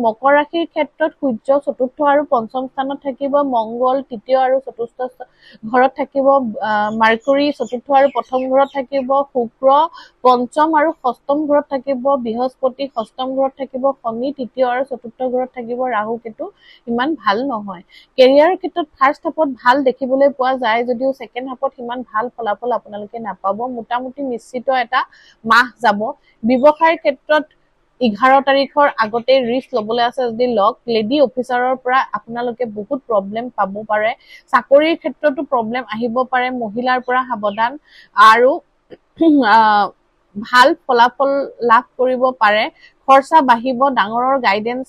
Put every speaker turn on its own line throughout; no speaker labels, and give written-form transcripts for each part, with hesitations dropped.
মকৰ ৰাশিৰ ক্ষেত্ৰত সূৰ্য চতুৰ্থ আৰু পঞ্চম স্থানত থাকিব, মংগল তৃতীয় আৰু চতুৰ্থ ঘৰত থাকিব, মাৰ্কুৰী চতুৰ্থ আৰু প্ৰথম ঘৰত থাকিব, শুক্ৰ পঞ্চম আৰু ষষ্ঠম ঘৰত থাকিব, বৃহস্পতি ষষ্ঠম ঘৰত থাকিব, শনি তৃতীয় আৰু চতুৰ্থ ঘৰত থাকিব, ৰাহু কেতু ইমান ভাল নহয়। কেৰিয়াৰৰ ক্ষেত্ৰত ফাৰ্ষ্ট হাফত ভাল দেখিবলৈ পোৱা যায় যদিও ছেকেণ্ড হাফত সিমান ভাল ফলাফল আপোনালোকে নাপাব। মোটামুটি নিশ্চিত এটা মাহ যাব। ব্যৱসায়ৰ ক্ষেত্ৰত 11 তাৰিখৰ আগতে ৰিস্ক ল'বলৈ আছে যদি লওক। লেডি অফিচাৰৰ পৰা আপোনালোকে বহুত প্ৰব্লেম পাব পাৰে। চাকৰিৰ ক্ষেত্ৰতো প্ৰব্লেম আহিব পাৰে, মহিলাৰ পৰা সাৱধান। আৰু ভাল ফলাফল লাভ কৰিব পাৰে। খৰচা বাঢ়িব, ডাঙৰৰ গাইডেন্স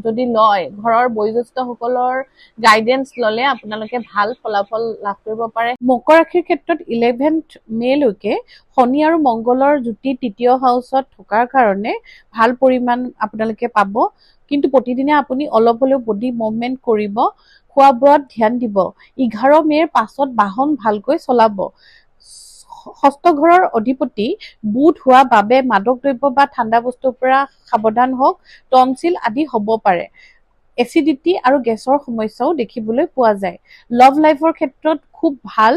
যদি লয়, ঘৰৰ বয়োজ্যেষ্ঠসকলৰ গাইডেন্স ললে আপোনালোকে ভাল ফলাফল লাভ কৰিব পাৰে। মকৰ ৰাশিৰ ক্ষেত্ৰত 11 মেলৈকে শনি আৰু মংগলৰ যুতি তৃতীয় হাউচত থকাৰ কাৰণে ভাল পৰিমাণ আপোনালোকে পাব। কিন্তু প্ৰতিদিনে আপুনি অলপ হলেও বডি মুভমেন্ট কৰিব, খোৱা বোৱাত ধ্যান দিব। 11 মেৰ পাছত বাহন ভালকৈ চলাব। ষষ্ঠ ঘৰৰ অধিপতি বুধ হোৱা বাবে মাদক দ্ৰব্য বা ঠাণ্ডা বস্তুৰ পৰা সাৱধান হওক। টনচিল আদি হ'ব পাৰে। এচিডিটি আৰু গেছৰ সমস্যাও দেখিবলৈ পোৱা যায়। লাভ লাইফৰ ক্ষেত্ৰত খুব ভাল।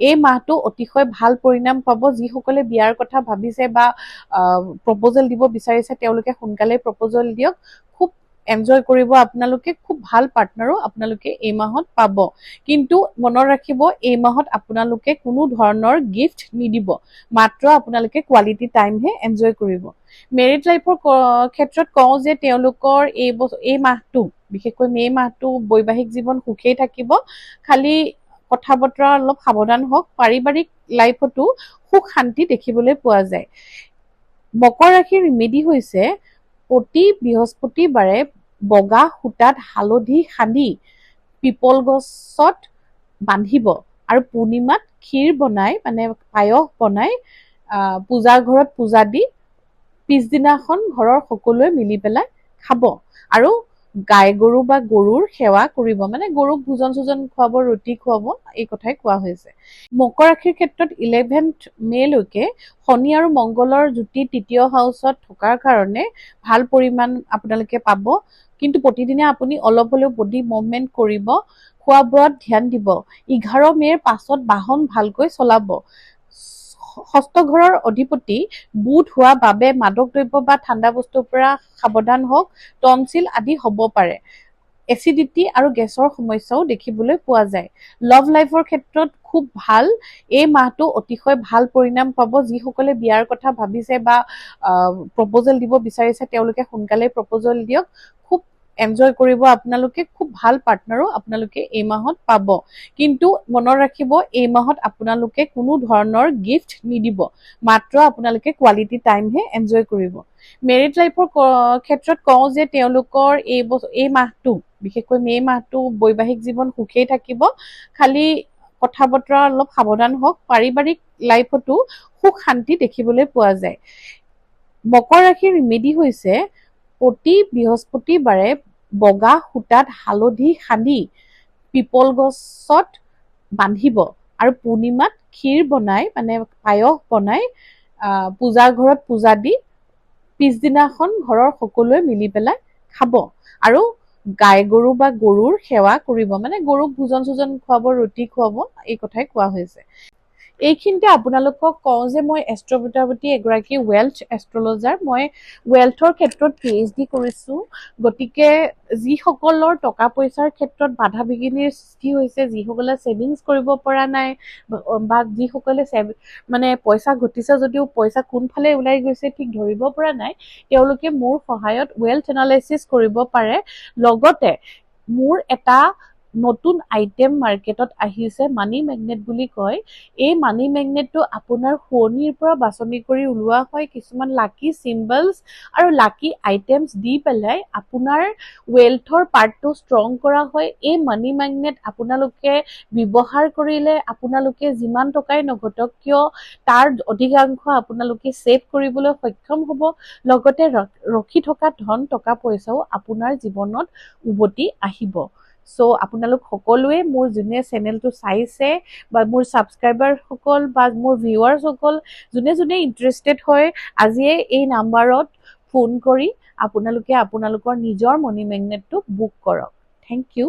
এই মাহটো অতিশয় ভাল পৰিণাম পাব। যিসকলে বিয়াৰ কথা ভাবিছে বা প্ৰপ'জেল দিব বিচাৰিছে তেওঁলোকে সোনকালে প্ৰপ'জেল দিয়ক। খুব এনজয় কৰিব আপোনালোকে। খুব ভাল পাৰ্টনাৰো আপোনালোকে এই মাহত পাব। কিন্তু মনত ৰাখিব, এই মাহত আপোনালোকে কোনো ধৰণৰ গিফ্ট নিদিব, মাত্ৰ আপোনালোকে কোৱালিটি টাইমহে এনজয় কৰিব। মেৰিড লাইফৰ ক্ষেত্ৰত কওঁ যে তেওঁলোকৰ এই মাহটো, বিশেষকৈ মে মাহটো বৈবাহিক জীৱন সুখেই থাকিব। খালি কথা বতৰা অলপ সাৱধান হওক। পাৰিবাৰিক লাইফতো সুখ শান্তি দেখিবলৈ পোৱা যায়। মকৰ ৰাশিৰ ৰিমেডি হৈছে প্ৰতি বৃহস্পতিবাৰে বগা সূতাত হালধি সানি পিপল গছত বান্ধিব আৰু পূৰ্ণিমাত ক্ষীৰ বনাই মানে পায়স বনাই পূজাৰ ঘৰত পূজা দি পিছদিনাখন ঘৰৰ সকলোৱে মিলি পেলাই খাব। আৰু গাই গৰু বা গৰুৰ সেৱা কৰিব, মানে গৰুক ভোজন চোজন খুৱাব, ৰুটি খুৱাব, এই কথাই কোৱা হৈছে। মকৰ ৰাশিৰ ক্ষেত্ৰত 11 মেলৈকে শনি আৰু মংগলৰ যুতি তৃতীয় হাউচত থকাৰ কাৰণে ভাল পৰিমাণ আপোনালোকে পাব। কিন্তু প্ৰতিদিনে আপুনি অলপ হলেও বডি মুভমেন্ট কৰিব, খোৱা বোৱাত ধ্যান দিব। 11 মেৰ পাছত বাহন ভালকৈ চলাব। ষষ্ঠ ঘৰৰ অধিপতি বুধ হোৱা বাবে মাদক দ্ৰব্য বা ঠাণ্ডা বস্তুৰ পৰা সাৱধান হওক। টনচিল আদি হ'ব পাৰে। এচিডিটি আৰু গেছৰ সমস্যাও দেখিবলৈ পোৱা যায়। লাভ লাইফৰ ক্ষেত্ৰত খুব ভাল। এই মাহটো অতিশয় ভাল পৰিণাম পাব। যিসকলে বিয়াৰ কথা ভাবিছে বা প্ৰপ'জেল দিব বিচাৰিছে তেওঁলোকে সোনকালে প্ৰপ'জেল দিয়ক। খুব এনজয় কৰিব আপোনালোকে। খুব ভাল পাৰ্টনাৰো আপোনালোকে এই মাহত পাব। কিন্তু মনত ৰাখিব, এই মাহত আপোনালোকে কোনো ধৰণৰ গিফ্ট নিদিব, মাত্ৰ আপোনালোকে কোৱালিটি টাইমহে এনজয় কৰিব। মেৰিড লাইফৰ ক্ষেত্ৰত কওঁ যে তেওঁলোকৰ এই মাহটো, বিশেষকৈ মে মাহটো বৈবাহিক জীৱন সুখেই থাকিব। খালি কথা বতৰা অলপ সাৱধান হওক। পাৰিবাৰিক লাইফতো সুখ শান্তি দেখিবলৈ পোৱা যায়। মকৰ ৰাশিৰ ৰিমেডি হৈছে প্ৰতি বৃহস্পতিবাৰে বগা সূতাত হালধি সানি পিপল গছত বান্ধিব আৰু পূৰ্ণিমাত ক্ষীৰ বনাই মানে পায়স বনাই পূজাৰ ঘৰত পূজা দি পিছদিনাখন ঘৰৰ সকলোৱে মিলি পেলাই খাব। আৰু গাই গৰু বা গৰুৰ সেৱা কৰিব, মানে গৰুক ভোজন চোজন খুৱাব, ৰুটি খুৱাব, এই কথাই কোৱা হৈছে। এইখিনিতে আপোনালোকক কওঁ যে মই এষ্ট্ৰবুটাৱতী এগৰাকী ৱেল্থ এষ্ট্ৰলজাৰ। মই ৱেল্থৰ ক্ষেত্ৰত PhD কৰিছোঁ। গতিকে যিসকলৰ টকা পইচাৰ ক্ষেত্ৰত বাধা বিঘিনিৰ সৃষ্টি হৈছে, যিসকলে ছেভিংছ কৰিব পৰা নাই বা যিসকলে মানে পইচা ঘটিছে যদিও পইচা কোনফালে ওলাই গৈছে ঠিক ধৰিব পৰা নাই, তেওঁলোকে মোৰ সহায়ত ৱেল্থ এনালাইচিছ কৰিব পাৰে। লগতে মোৰ এটা নতুন আইটেম মাৰ্কেটত আহিছে, মানি মেগনেট বুলি কয়। এই মানি মেগনেটটো আপোনাৰ শুৱনিৰ পৰা বাছনি কৰি ওলোৱা হয়। কিছুমান লাকি চিম্বলছ আৰু লাকি আইটেমছ দি পেলাই আপোনাৰ ৱেল্থৰ পাৰ্টটো ষ্ট্ৰং কৰা হয়। এই মানি মেগনেট আপোনালোকে ব্যৱহাৰ কৰিলে আপোনালোকে যিমান টকাই নঘটক কিয় তাৰ অধিকাংশ আপোনালোকে ছেভ কৰিবলৈ সক্ষম হ'ব। লগতে ৰখি থকা ধন টকা পইচাও আপোনাৰ জীৱনত উভতি আহিব। চ' আপোনালোক সকলোৱে মোৰ যোনে চেনেলটো চাইছে বা মোৰ ছাবস্ক্ৰাইবাৰসকল বা মোৰ ভিউৱাৰ্ছসকল যোনে যোনে ইণ্টাৰেষ্টেড হয় আজিয়ে এই নাম্বাৰত ফোন কৰি আপোনালোকে আপোনালোকৰ নিজৰ মানি মেগনেটটো বুক কৰক। Thank U.